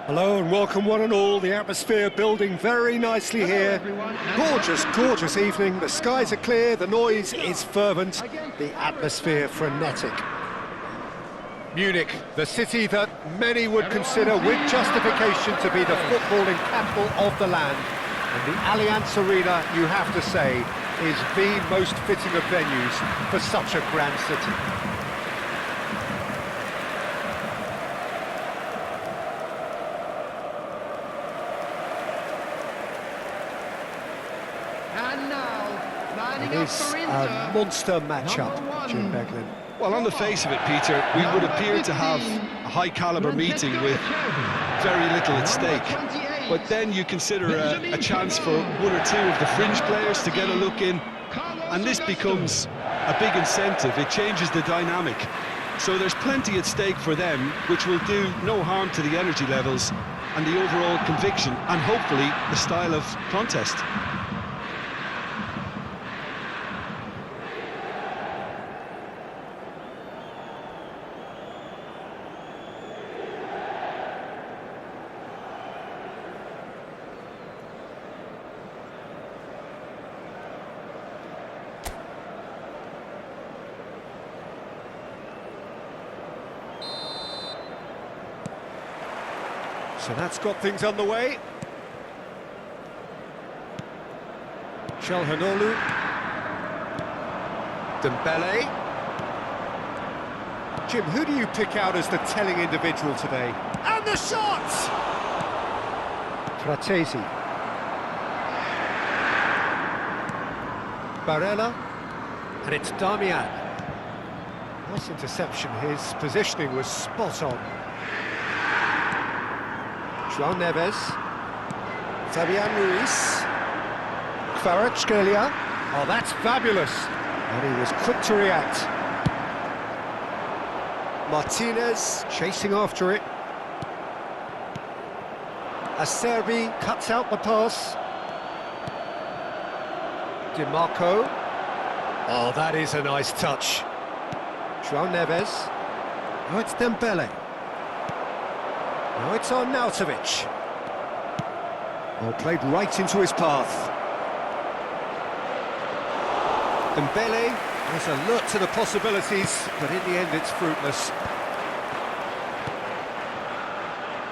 Hello and welcome one and all. The atmosphere building very nicely here. Gorgeous, gorgeous evening. The skies are clear, the noise is fervent, the atmosphere frenetic. Munich, the city that many would consider with justification to be the footballing capital of the land. And the Allianz Arena, you have to say, is the most fitting of venues for such a grand city. It is a monster matchup, Jim Beglin. Well, on the face of it, Peter, we would appear to have a high-caliber meeting with very little at stake. But then you consider a chance for one or two of the fringe players to get a look in, and this becomes a big incentive. It changes the dynamic. So there's plenty at stake for them, which will do no harm to the energy levels and the overall conviction, and hopefully the style of contest. So that's got things underway. Çalhanoğlu. Dembele. Jim, who do you pick out as the telling individual today? And the shot! Fratesi. Barella. And it's Damian. Nice interception. His positioning was spot on. João Neves, Fabian Ruiz, Kvaratskhelia. Oh, that's fabulous! And he was quick to react. Martinez chasing after it. Acerbi cuts out the pass. Di Marco. Oh, that is a nice touch. João Neves. Oh, it's Dembele. Now it's Arnautovic. Oh, played right into his path. Dembele is alert to the possibilities, but in the end it's fruitless.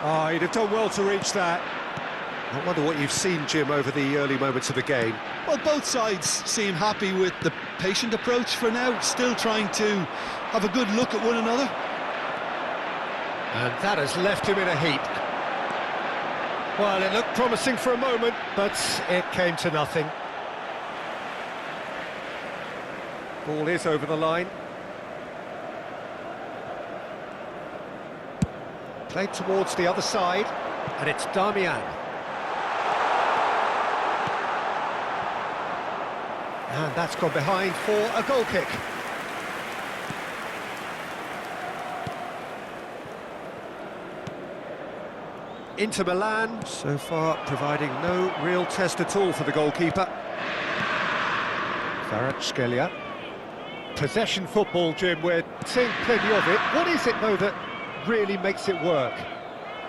Oh, he'd have done well to reach that. I wonder what you've seen, Jim, over the early moments of the game. Well, both sides seem happy with the patient approach for now, still trying to have a good look at one another. And that has left him in a heap. Well, it looked promising for a moment, but it came to nothing. Ball is over the line. Played towards the other side, and it's Damian. And that's gone behind for a goal kick. Inter Milan, so far providing no real test at all for the goalkeeper. Kvaratskhelia. Possession football, Jim, we're seeing plenty of it. What is it, though, that really makes it work?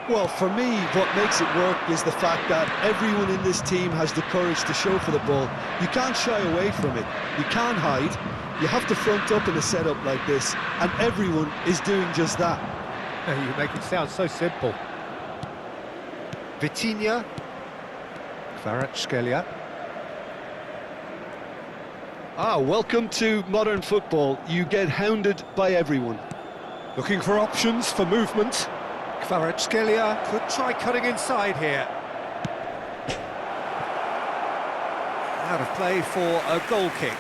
Well, for me, what makes it work is the fact that everyone in this team has the courage to show for the ball. You can't shy away from it. You can't hide. You have to front up in a setup like this, and everyone is doing just that. You make it sound so simple. Vitinha, Kvaratskhelia. Welcome to modern football. You get hounded by everyone. Looking for options for movement. Kvaratskhelia could try cutting inside here. Out of play for a goal kick.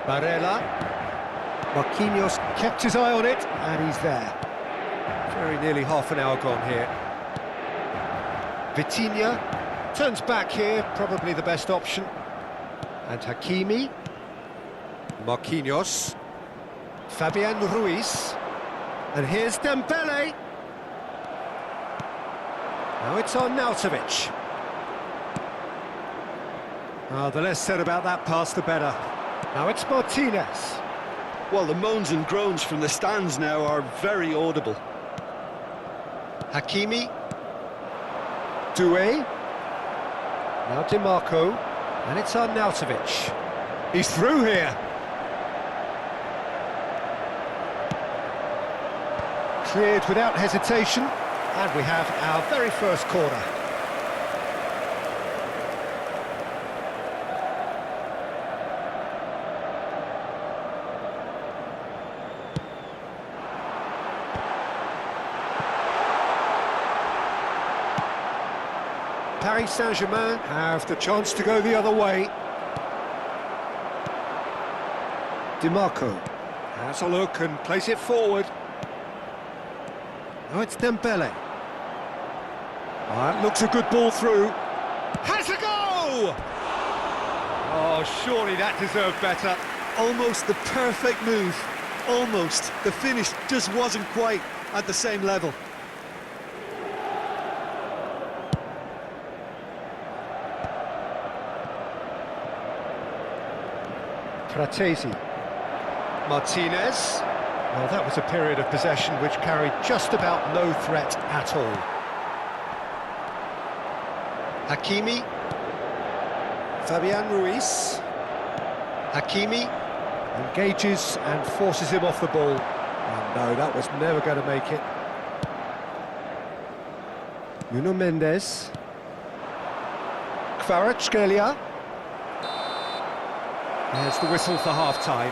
Barella. Marquinhos kept his eye on it, and he's there. Very nearly half an hour gone here. Vitinha turns back here, probably the best option. And Hakimi. Marquinhos. Fabian Ruiz. And here's Dembele. Now it's Arnautovic. The less said about that pass, the better. Now it's Martinez. Well, the moans and groans from the stands now are very audible. Hakimi. Doué. Now DiMarco. And it's Arnautovic. He's through here. Cleared without hesitation. And we have our very first corner. Paris Saint-Germain have the chance to go the other way. DiMarco has a look and plays it forward. Now it's Dembele. That looks a good ball through. Has a go! Oh, surely that deserved better. Almost the perfect move. Almost. The finish just wasn't quite at the same level. Fratesi. Martinez. Well, that was a period of possession which carried just about no threat at all. Hakimi. Fabian Ruiz. Hakimi engages and forces him off the ball. And no, that was never going to make it. Nuno Mendes. Kvaratskhelia. There's the whistle for half-time.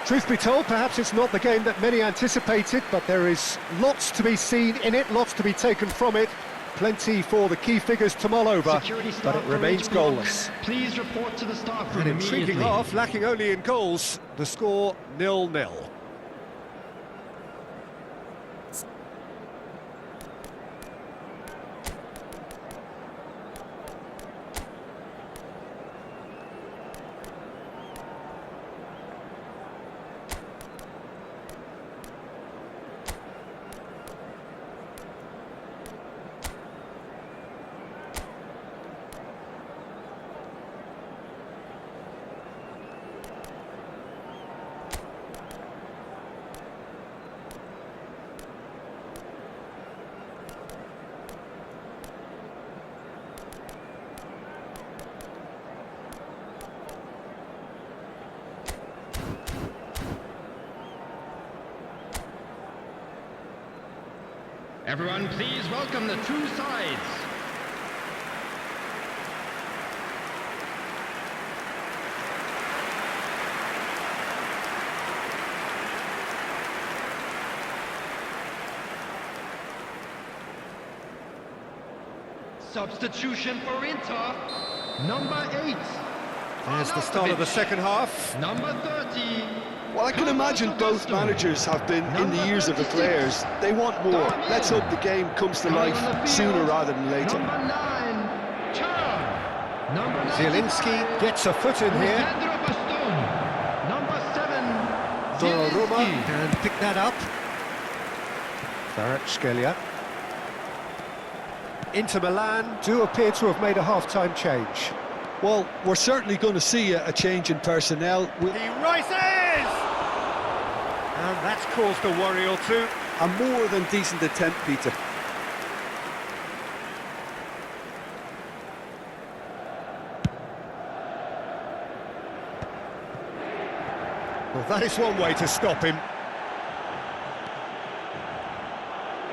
Truth be told, perhaps it's not the game that many anticipated, but there is lots to be seen in it, lots to be taken from it. Plenty for the key figures to mull over, but it remains goalless. Please report to the staff room An intriguing half, lacking only in goals. The score 0-0. Everyone, please welcome the two sides. Substitution for Inter, number 8. There's the start of the second half. Number 30. Well, I can imagine both managers have been in the ears of the players. They want more. Let's hope the game comes to life sooner rather than later. Number 9, Turn. Number Zielinski gets a foot in here. Number 7, Donnarumma Zielinski. can pick that up. Kvaratskhelia. Inter Milan do appear to have made a half-time change. Well, we're certainly going to see a change in personnel. He rises! And that's caused a worry or two. A more than decent attempt, Peter. Well, that is one way to stop him.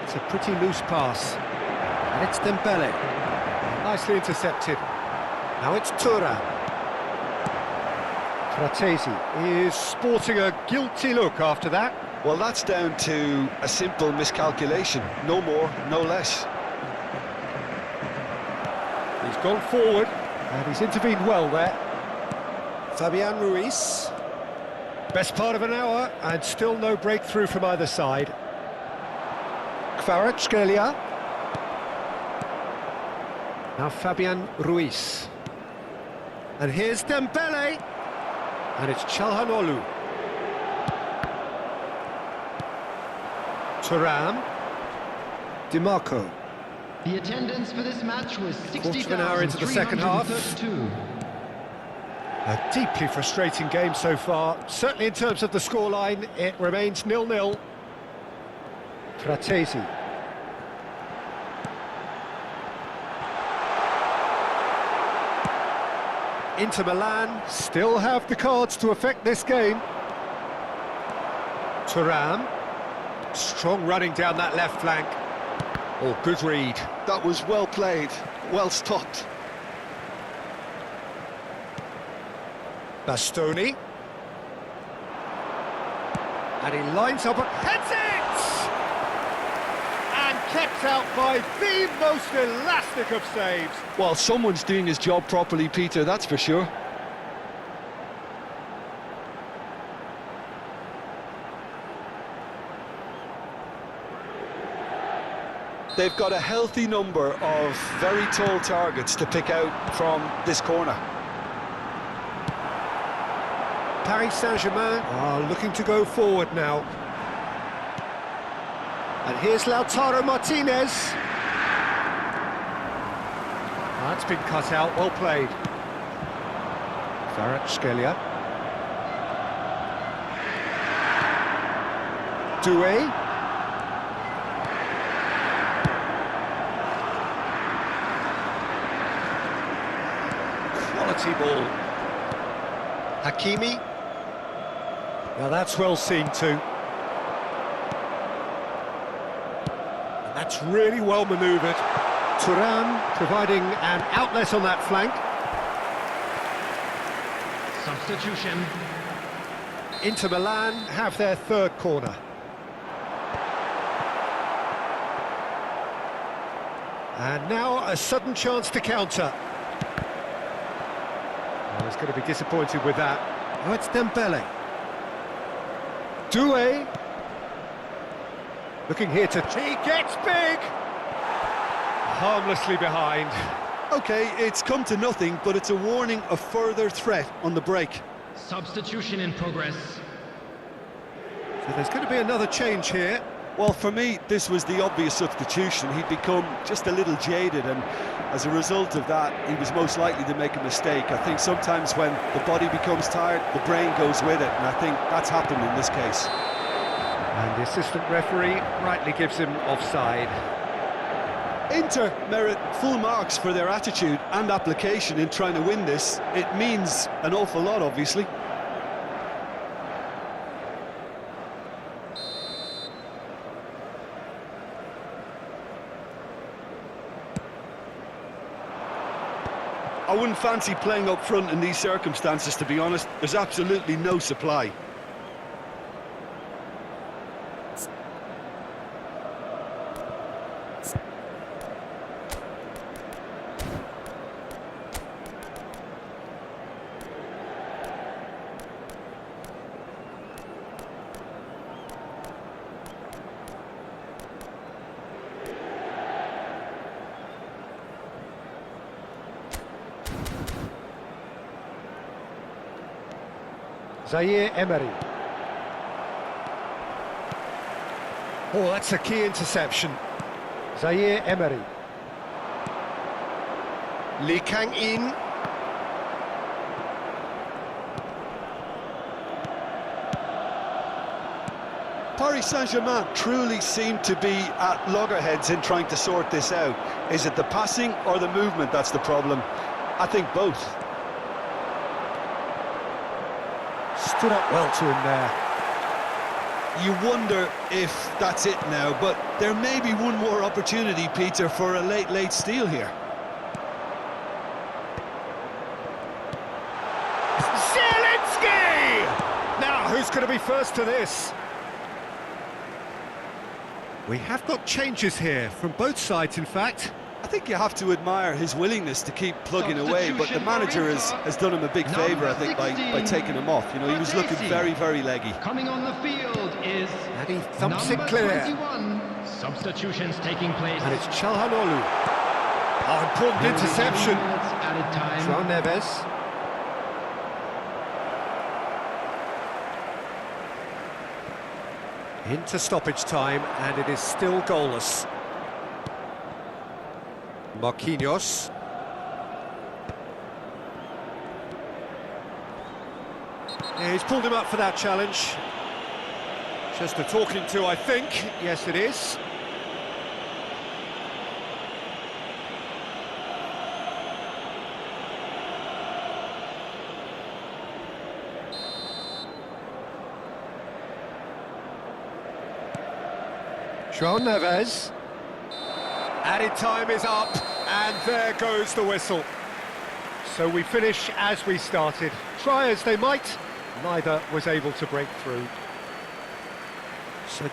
It's a pretty loose pass. And it's Dembele. Nicely intercepted. Now it's Thuram. Fratesi is sporting a guilty look after that. Well, that's down to a simple miscalculation. No more, no less. He's gone forward, and he's intervened well there. Fabian Ruiz. Best part of an hour, and still no breakthrough from either side. Kvaratskhelia. Now Fabian Ruiz. And here's Dembele. And it's Çalhanoğlu. Thuram. DiMarco. The attendance for this match was 60,332. Quarter of an hour into the second half. A deeply frustrating game so far. Certainly in terms of the scoreline, it remains 0-0. Fratesi. Inter Milan still have the cards to affect this game. Thuram. Strong running down that left flank. Oh, good read. That was well played, well stopped. Bastoni. And he lines up and heads it! And kept out by the most elastic of saves. Well, someone's doing his job properly, Peter, that's for sure. They've got a healthy number of very tall targets to pick out from this corner. Paris Saint-Germain are looking to go forward now. And here's Lautaro Martinez. That's been cut out, well played. Kvaratskhelia. Doué. Quality ball. Hakimi. Now that's well seen too. And that's really well manoeuvred. Thuram providing an outlet on that flank. Substitution. Inter Milan have their third corner. And now a sudden chance to counter. Oh, he's going to be disappointed with that. Oh, it's Dembele. Doué. Looking here to... He gets big! Harmlessly behind. Okay, it's come to nothing, but it's a warning of further threat on the break. Substitution in progress. So there's going to be another change here. Well, for me, this was the obvious substitution. He'd become just a little jaded, and as a result of that, he was most likely to make a mistake. I think sometimes when the body becomes tired, the brain goes with it, and I think that's happened in this case. And the assistant referee rightly gives him offside. Inter merit full marks for their attitude and application in trying to win this. It means an awful lot, obviously. I wouldn't fancy playing up front in these circumstances, to be honest. There's absolutely no supply. Zaire Emery. Oh, that's a key interception. Zaire Emery. Lee Kang-in. Paris Saint-Germain truly seem to be at loggerheads in trying to sort this out. Is it the passing or the movement that's the problem? I think both. Stood up well to him there. You wonder if that's it now, but there may be one more opportunity, Peter, for a late steal here. Zielinski! Now, who's going to be first to this? We have got changes here, from both sides, in fact. I think you have to admire his willingness to keep plugging away, but the manager has done him a big favour, I think, by taking him off. You know, he was looking very leggy. Coming on the field is And he thumps it clear. 21. Substitutions taking place. And it's Çalhanoğlu. Oh, important interception. Added time. João Neves. Into stoppage time, and it is still goalless. Yeah, he's pulled him up for that challenge. Just a talking to, I think. Yes, it is. João Neves. Added time is up, and there goes the whistle. So we finish as we started. Try as they might, neither was able to break through. So